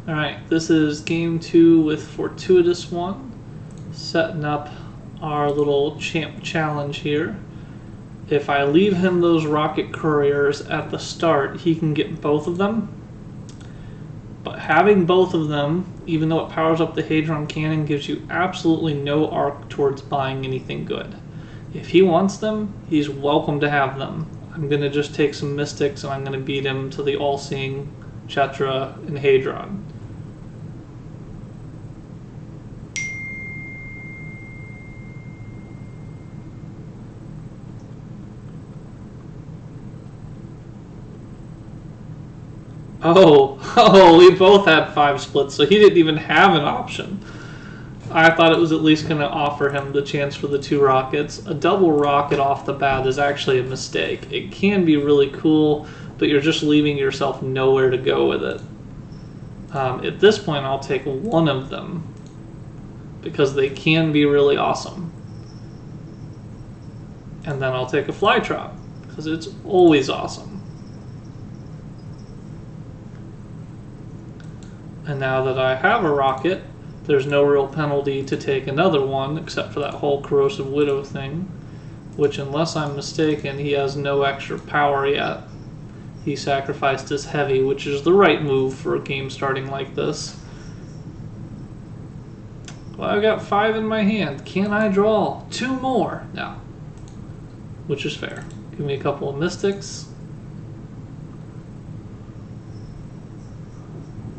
Alright, this is game 2 with FortuitousOne, setting up our little champ challenge here. If I leave him those rocket couriers at the start, he can get both of them. But having both of them, even though it powers up the Hadron Cannon, gives you absolutely no arc towards buying anything good. If he wants them, he's welcome to have them. I'm going to just take some Mystics and I'm going to beat him to the All-Seeing, Cetra, and Hadron. Oh, we both had 5 splits, so he didn't even have an option. I thought it was at least going to offer him the chance for the 2 rockets. A double rocket off the bat is actually a mistake. It can be really cool, but you're just leaving yourself nowhere to go with it. At this point, I'll take one of them, because they can be really awesome. And then I'll take a Flytrap, because it's always awesome. And now that I have a rocket, there's no real penalty to take another one, except for that whole Corrosive Widow thing, which, unless I'm mistaken, he has no extra power yet. He sacrificed his heavy, which is the right move for a game starting like this. Well, I've got 5 in my hand. Can I draw 2 more? No. Which is fair. Give me a couple of Mystics.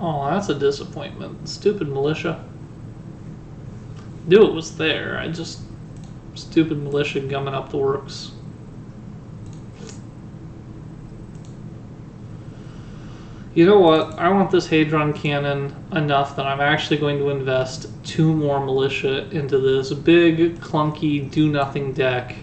Oh, that's a disappointment. Stupid Militia. Knew it was there. Stupid Militia gumming up the works. You know what? I want this Hadron Cannon enough that I'm actually going to invest 2 more Militia into this big, clunky, do-nothing deck.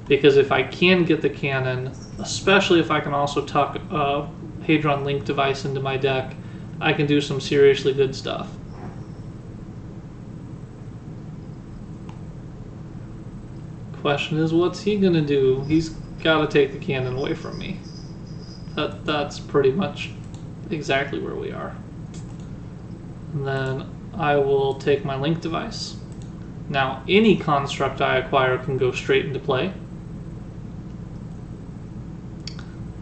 Because if I can get the cannon, especially if I can also tuck a Hadron Link device into my deck, I can do some seriously good stuff. Question is, what's he gonna do? He's gotta take the cannon away from me. That's pretty much exactly where we are. And then I will take my Link device. Now, any construct I acquire can go straight into play.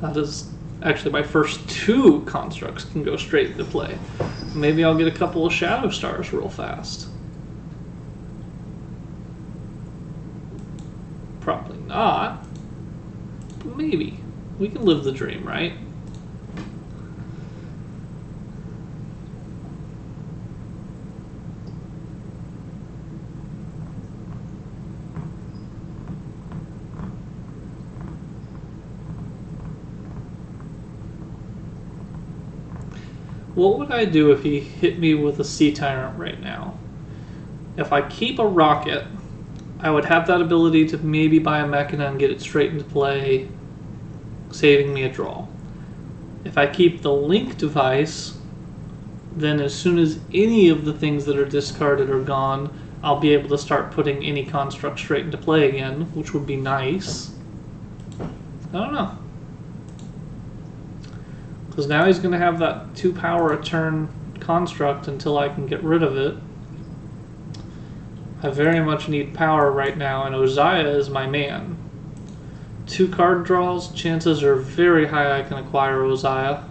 That is actually my first 2 constructs can go straight into play. Maybe I'll get a couple of Shadow Stars real fast. Probably not, but maybe. We can live the dream, right? What would I do if he hit me with a Sea Tyrant right now? If I keep a rocket, I would have that ability to maybe buy a Mechana and get it straight into play, saving me a draw. If I keep the Link device, then as soon as any of the things that are discarded are gone, I'll be able to start putting any construct straight into play again, which would be nice. I don't know. Because now he's going to have that 2 power a turn construct until I can get rid of it. I very much need power right now, and Ozaya is my man. 2 card draws, chances are very high I can acquire Ozaya.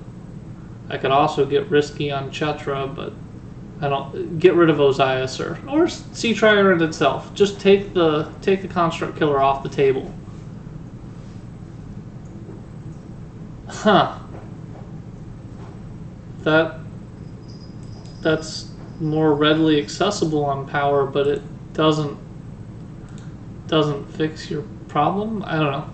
I could also get risky on Cetra, but I don't. Get rid of Ozaya, sir. Or Sea Tyrant itself. Just take the construct killer off the table. Huh. That's more readily accessible on power, but it doesn't fix your problem. I don't know.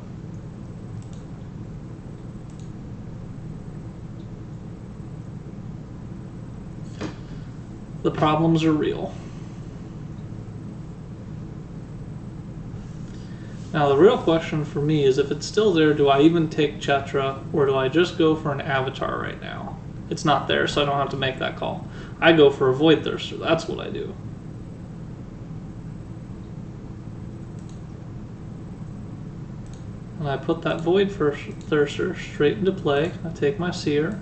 The problems are real. Now the real question for me is, if it's still there, do I even take Cetra, or do I just go for an Avatar right now? It's not there, so I don't have to make that call. I go for a Void Thirster. That's what I do. And I put that Void Thirster straight into play. I take my Seer.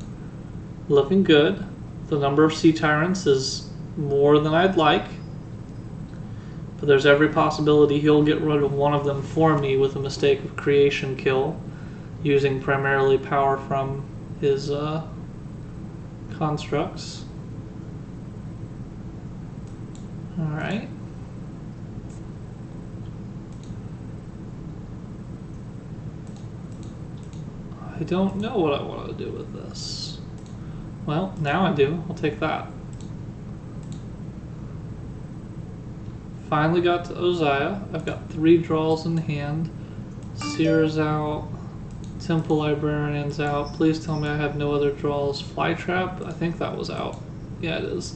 Looking good. The number of Sea Tyrants is more than I'd like, but there's every possibility he'll get rid of one of them for me with a Mistake of Creation kill, using primarily power from his constructs. Alright. I don't know what I want to do with this. Well, now I do. I'll take that. Finally got to Ozaya. I've got 3 draws in hand. Seer's out. Temple Librarian's out. Please tell me I have no other draws. Flytrap, I think that was out. Yeah, it is.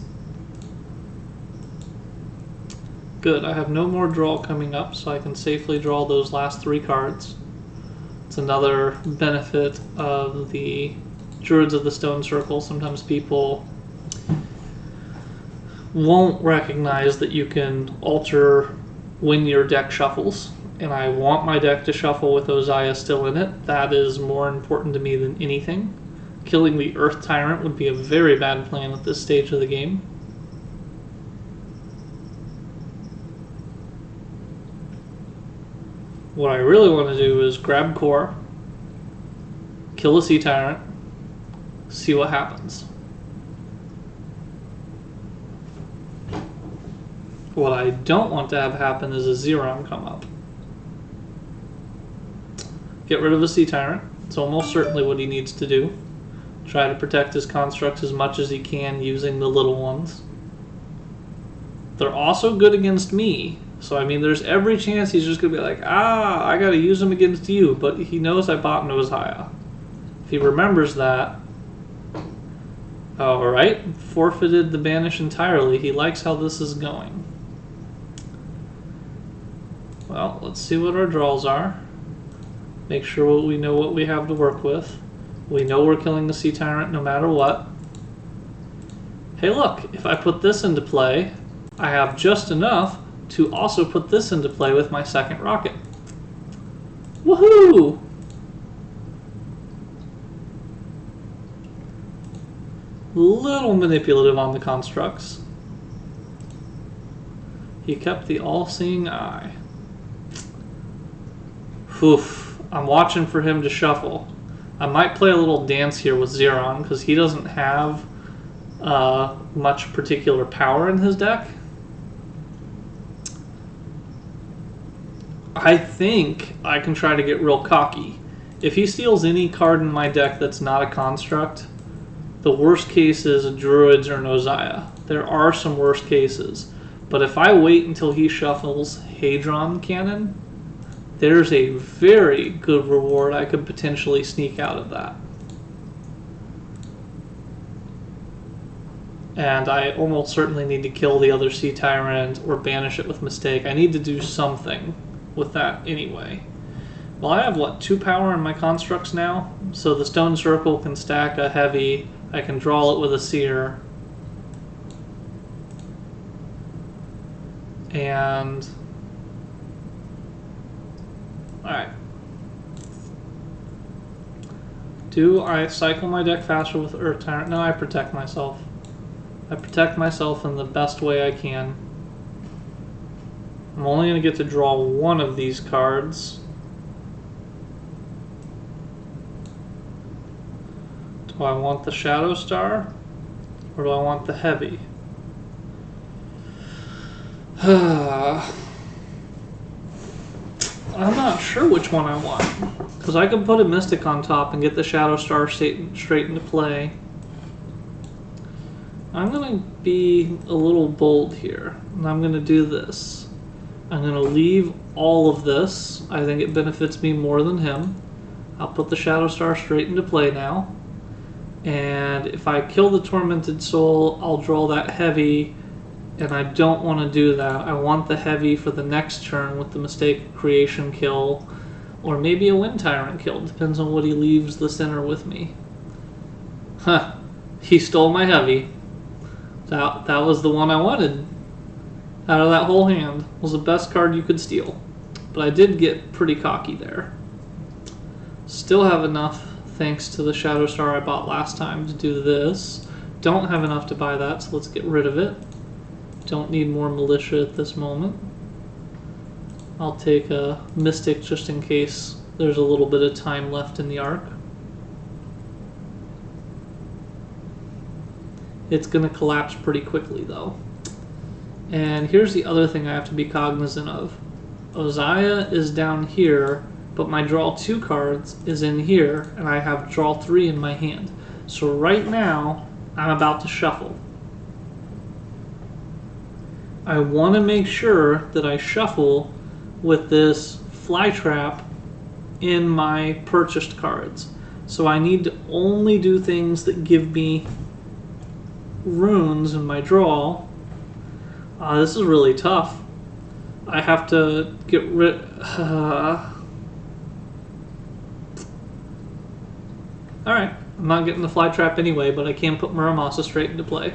Good, I have no more draw coming up, so I can safely draw those last 3 cards. It's another benefit of the Druids of the Stone Circle. Sometimes people won't recognize that you can alter when your deck shuffles, and I want my deck to shuffle with Ozaya still in it. That is more important to me than anything. Killing the Earth Tyrant would be a very bad plan at this stage of the game. What I really want to do is grab Core, kill a Sea Tyrant, see what happens. What I don't want to have happen is a Xeron come up. Get rid of a Sea Tyrant. It's almost certainly what he needs to do. Try to protect his constructs as much as he can using the little ones. They're also good against me. So, I mean, there's every chance he's just going to be like, I got to use them against you. But he knows I bought Ozaya. If he remembers that, alright, forfeited the banish entirely. He likes how this is going. Well, let's see what our draws are. Make sure we know what we have to work with. We know we're killing the Sea Tyrant no matter what. Hey look, if I put this into play, I have just enough to also put this into play with my second rocket. Woohoo! Little manipulative on the constructs. He kept the all-seeing eye. Oof, I'm watching for him to shuffle. I might play a little dance here with Xeron because he doesn't have much particular power in his deck. I think I can try to get real cocky. If he steals any card in my deck that's not a construct, the worst case is a Druids or an Ozaya. There are some worst cases. But if I wait until he shuffles Hadron Cannon, there's a very good reward I could potentially sneak out of that. And I almost certainly need to kill the other Sea Tyrant or banish it with Mistake. I need to do something with that anyway. Well, I have, what, 2 power in my constructs now? So the Stone Circle can stack a heavy. I can draw it with a Seer. And... alright. Do I cycle my deck faster with Earth Tyrant? No, I protect myself. I protect myself in the best way I can. I'm only going to get to draw one of these cards. Do I want the Shadow Star? Or do I want the heavy? I'm not sure which one I want. Because I can put a Mystic on top and get the Shadow Star straight into play. I'm going to be a little bold here. And I'm going to do this. I'm going to leave all of this. I think it benefits me more than him. I'll put the Shadow Star straight into play now. And if I kill the Tormented Soul, I'll draw that heavy. And I don't want to do that. I want the heavy for the next turn with the Mistake of Creation kill. Or maybe a Wind Tyrant kill. Depends on what he leaves the center with me. Huh. He stole my heavy. That was the one I wanted. Out of that whole hand. Was the best card you could steal. But I did get pretty cocky there. Still have enough, thanks to the Shadow Star I bought last time, to do this. don't have enough to buy that, so let's get rid of it. Don't need more militia at this moment. I'll take a Mystic just in case there's a little bit of time left in the arc. It's going to collapse pretty quickly though. And here's the other thing I have to be cognizant of. Uzziah is down here, but my draw 2 cards is in here, and I have draw 3 in my hand. So right now, I'm about to shuffle. I want to make sure that I shuffle with this fly trap in my purchased cards. So I need to only do things that give me runes in my draw. This is really tough. I have to get rid... Alright, I'm not getting the fly trap anyway, but I can put Muramasa straight into play.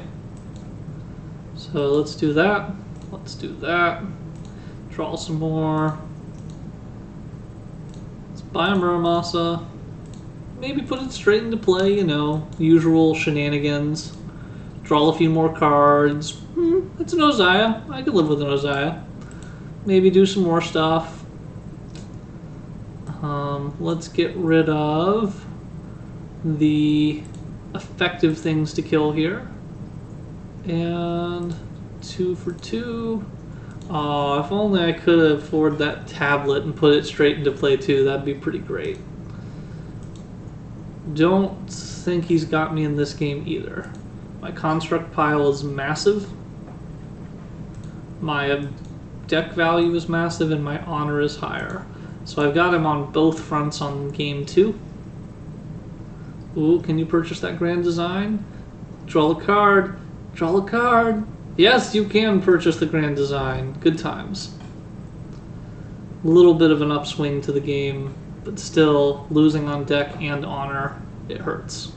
So let's do that. Let's do that. Draw some more. Let's buy a Muramasa. Maybe put it straight into play, you know, usual shenanigans. Draw a few more cards. It's an Uzziah. I could live with an Uzziah. Maybe do some more stuff. Let's get rid of the effective things to kill here. And 2 for 2. Oh, if only I could afford that tablet and put it straight into play too. That'd be pretty great. Don't think he's got me in this game either. My construct pile is massive. My deck value is massive and my honor is higher. So I've got him on both fronts on game 2. Ooh, can you purchase that grand design? Draw a card. Draw a card. Yes, you can purchase the grand design. Good times. A little bit of an upswing to the game, but still losing on deck and honor, it hurts.